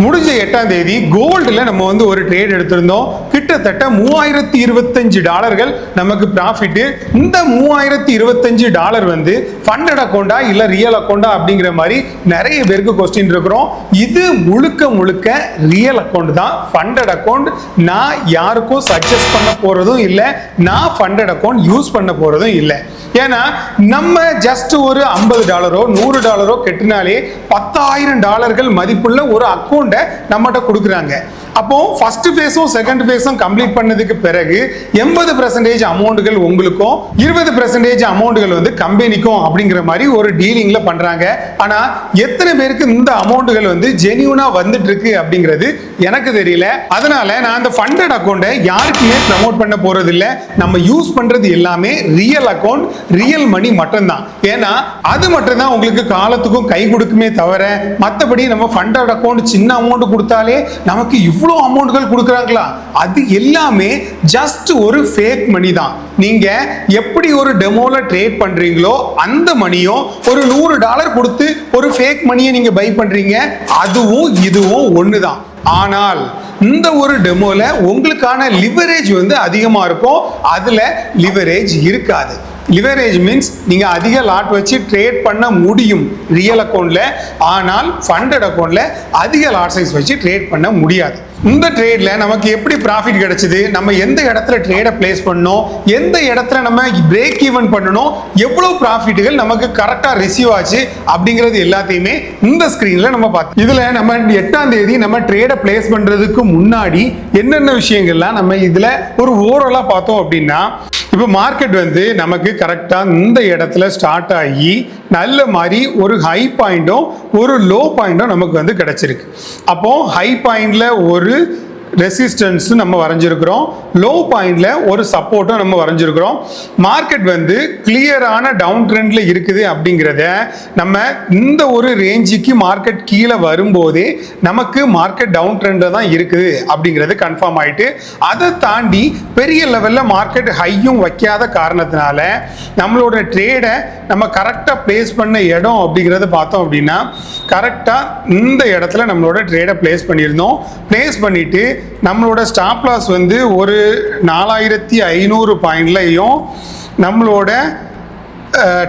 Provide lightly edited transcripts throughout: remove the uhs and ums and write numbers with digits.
முடிஞ்ச 8ஆம் தேதி கோல்டுல நம்ம ஒரு ட்ரேட் எடுத்திருந்தோம். கிட்டத்தட்ட $3025 நமக்கு ப்ராஃபிட். இந்த $3025 ஃபண்டட் அக்கௌண்டா இல்ல ரியல் அக்கௌண்டா அப்படிங்கிற மாதிரி நிறைய பேருக்கு கொஸ்டின் இருக்கிறோம். இது முழுக்க முழுக்க ரியல் அக்கௌண்ட் தான், ஃபண்டட் அக்கௌண்ட். நான் யாருக்கும் சஜஸ்ட் பண்ண போறதும் இல்லை, நான் ஃபண்டட் அக்கௌண்ட் யூஸ் பண்ண போறதும் இல்லை. ஏன்னா நம்ம ஜஸ்ட் ஒரு $50 $100 கட்டினாலே $10,000 மதிப்புள்ள ஒரு அக்கௌண்ட்டை நம்மகிட்ட கொடுக்குறாங்க. அப்போ ஃபர்ஸ்ட் ஃபேஸும் செகண்ட் ஃபேஸும் கம்ப்ளீட் பண்ணதுக்கு பிறகு 80% அமௌண்ட்கள் உங்களுக்கும் 20% அமௌண்ட்கள் கம்பெனிக்கும் அப்படிங்கிற மாதிரி ஒரு டீலிங்ல பண்றாங்க. ஆனா எத்தனை பேருக்கு இந்த அமௌண்ட்கள் ஜெனியூனா வந்துட்டு இருக்கு அப்படிங்கிறது எனக்கு தெரியல. அதனால நான் அந்த ஃபண்டட் அக்கௌண்ட்டை யாருக்குமே ப்ரமோட் பண்ண போறது இல்லை. நம்ம யூஸ் பண்றது எல்லாமே ரியல் அக்கௌண்ட், ரியல் மணி மட்டும்தான். ஏன்னா அது மட்டும்தான் உங்களுக்கு காலத்துக்கும் கை கொடுக்குமே தவிர மற்றபடி நம்ம ஃபண்டட் அக்கௌண்ட் சின்ன அமௌண்ட் கொடுத்தாலே நமக்கு இவ்வளவு அமௌண்ட்கள் கொடுக்குறாங்களா, அது எல்லாமே ஜஸ்ட் ஒரு ஃபேக் மணி தான். நீங்க எப்படி ஒரு டெமோல ட்ரேட் பண்றீங்களோ அந்த மணியும் ஒரு $100 கொடுத்து ஒரு ஃபேக் மணியை நீங்க பை பண்றீங்க, அதுவும் இதுவும் ஒண்ணுதான். ஆனால் இந்த ஒரு டெமோல உங்களுக்கான லிவரேஜ் அதிகமா இருக்கும், அதுல லிவரேஜ் இருக்காது. லிவரேஜ் மீன்ஸ் நீங்க அதிக லாட் வச்சு ட்ரேட் பண்ண முடியும் ரியல் அக்கௌண்ட்ல, ஆனால் ஃபண்டட் அக்கௌண்ட்ல அதிக லாட் சைஸ் வச்சு ட்ரேட் பண்ண முடியாது. இந்த ட்ரேட்ல நமக்கு எப்படி ப்ராஃபிட் கிடைச்சது, நம்ம எந்த இடத்துல ட்ரேடை பிளேஸ் பண்ணோம், எந்த இடத்துல நம்ம பிரேக் ஈவன் பண்ணணும், எவ்வளவு ப்ராஃபிட்டுகள் நமக்கு கரெக்டா ரிசீவ் ஆச்சு அப்படிங்கிறது எல்லாத்தையுமே இந்த ஸ்கிரீன்ல நம்ம பார்த்தோம். இதுல நம்ம 8ஆம் தேதி நம்ம ட்ரேடை பிளேஸ் பண்றதுக்கு முன்னாடி என்னென்ன விஷயங்கள்லாம் நம்ம இதுல ஒரு ஓவராலா பார்த்தோம் அப்படின்னா, இப்போ மார்க்கெட் நமக்கு கரெக்டா இந்த இடத்துல ஸ்டார்ட் ஆகி நல்ல மாதிரி ஒரு ஹை பாயிண்டும் ஒரு லோ பாயிண்டும் நமக்கு கிடைச்சிருக்கு. அப்போ ஹை பாயிண்ட்ல ஒரு ரெசிஸ்டன்ஸ் நம்ம வரைஞ்சிருக்கிறோம், லோ பாயிண்ட்ல ஒரு சப்போர்ட்டும் நம்ம வரைஞ்சிருக்கிறோம். மார்க்கெட் கிளியரான டவுன் ட்ரெண்ட்ல இருக்குது அப்படிங்கிறத நம்ம இந்த ஒரு ரேஞ்சுக்கு மார்க்கெட் கீழே வரும்போதே நமக்கு மார்க்கெட் டவுன் ட்ரெண்ட்ல தான் இருக்குது அப்படிங்கிறது கன்ஃபார்ம் ஆயிட்டு, அதை தாண்டி பெரிய லெவல்ல மார்க்கெட் ஹையும் வைக்காத காரணத்தினால நம்மளோட ட்ரேடை நம்ம கரெக்டா பிளேஸ் பண்ண இடம் அப்படிங்கிறத பார்த்தோம் அப்படின்னா, கரெக்டா இந்த இடத்துல நம்மளோட ட்ரேடை பிளேஸ் பண்ணியிருந்தோம். பிளேஸ் பண்ணிட்டு நம்மளோட ஸ்டாப் லாஸ் ஒரு 4500 பாயிண்ட்லையும் நம்மளோட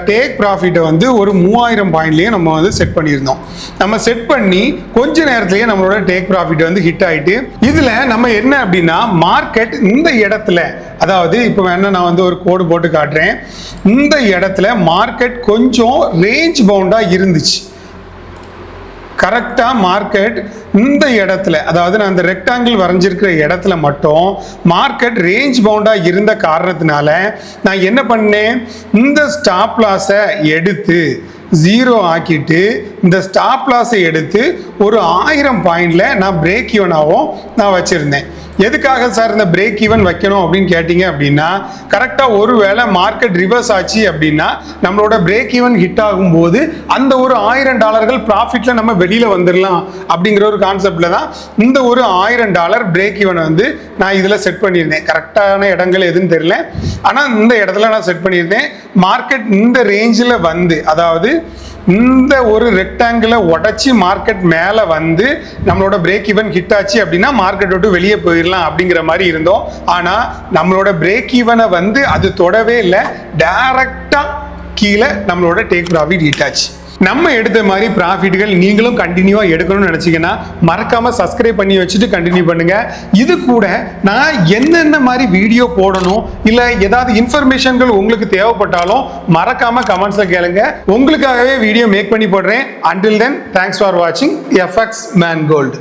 டேக் ப்ராஃபிட்டை ஒரு 3000 பாயிண்ட்லையும் நம்ம செட் பண்ணியிருந்தோம். நம்ம செட் பண்ணி கொஞ்ச நேரத்திலேயே நம்மளோட டேக் ப்ராஃபிட் ஹிட் ஆயிட்டு, இதுல நம்ம என்ன அப்படின்னா மார்க்கெட் இந்த இடத்துல, அதாவது இப்போ வேணா நான் ஒரு கோடு போட்டு காட்டுறேன். இந்த இடத்துல மார்க்கெட் கொஞ்சம் ரேஞ்ச் பவுண்டா இருந்துச்சு. கரெக்டா மார்க்கெட் இந்த இடத்துல, அதாவது நான் இந்த ரெக்டாங்கிள் வரைஞ்சிருக்கிற இடத்துல மட்டும் மார்க்கெட் ரேஞ்ச் பவுண்டா இருந்த காரணத்தினால நான் என்ன பண்ணேன், இந்த ஸ்டாப் லாஸை எடுத்து 0 ஆக்கிட்டு இந்த ஸ்டாப் லாஸை எடுத்து ஒரு 1000 பாயிண்ட்ல நான் பிரேக் ஈவனாகவும் நான் வச்சிருந்தேன். எதுக்காக சார் இந்த பிரேக் ஈவன் வைக்கணும் அப்படின்னு கேட்டீங்க அப்படின்னா, கரெக்டா ஒருவேளை மார்க்கெட் ரிவர்ஸ் ஆச்சு அப்படின்னா நம்மளோட பிரேக் ஈவன் ஹிட் ஆகும்போது அந்த ஒரு $1000 ப்ராஃபிட்ல நம்ம வெளியில வந்துடலாம் அப்படிங்கிற ஒரு கான்செப்ட்ல தான் இந்த ஒரு $1000 பிரேக் ஈவன் நான் இதுல செட் பண்ணியிருந்தேன். கரெக்டான இடங்கள் எதுன்னு தெரியல, ஆனா இந்த இடத்துல நான் செட் பண்ணியிருந்தேன். மார்க்கெட் இந்த ரேஞ்சில் அதாவது இந்த ஒரு ரெக்டாங்கிளை உடைச்சி மார்க்கெட் மேலே நம்மளோட பிரேக் ஈவன் ஹிட் ஆச்சு அப்படின்னா மார்க்கெட் விட்டு வெளியே போயிடலாம் அப்படிங்கிற மாதிரி இருந்தோம். ஆனால் நம்மளோட பிரேக் ஈவனை அது தொடவே இல்லை, டைரக்டா கீழே நம்மளோட டேக் ப்ராஃபிட் ஹிட் ஆச்சு. நம்ம எடுத்த மாதிரி ப்ராஃபிட்கள் நீங்களும் கண்டினியூவா எடுக்கணும்னு நினைச்சீங்கன்னா மறக்காம சப்ஸ்கிரைப் பண்ணி வச்சுட்டு கண்டினியூ பண்ணுங்க. இது கூட நான் என்னென்ன மாதிரி வீடியோ போடணும், இல்ல ஏதாவது இன்ஃபர்மேஷன்கள் உங்களுக்கு தேவைப்பட்டாலும் மறக்காம கமெண்ட்ஸ்ல கேளுங்க, உங்களுக்காகவே வீடியோ மேக் பண்ணி போடுறேன். Until then, thanks for watching FX Man Gold.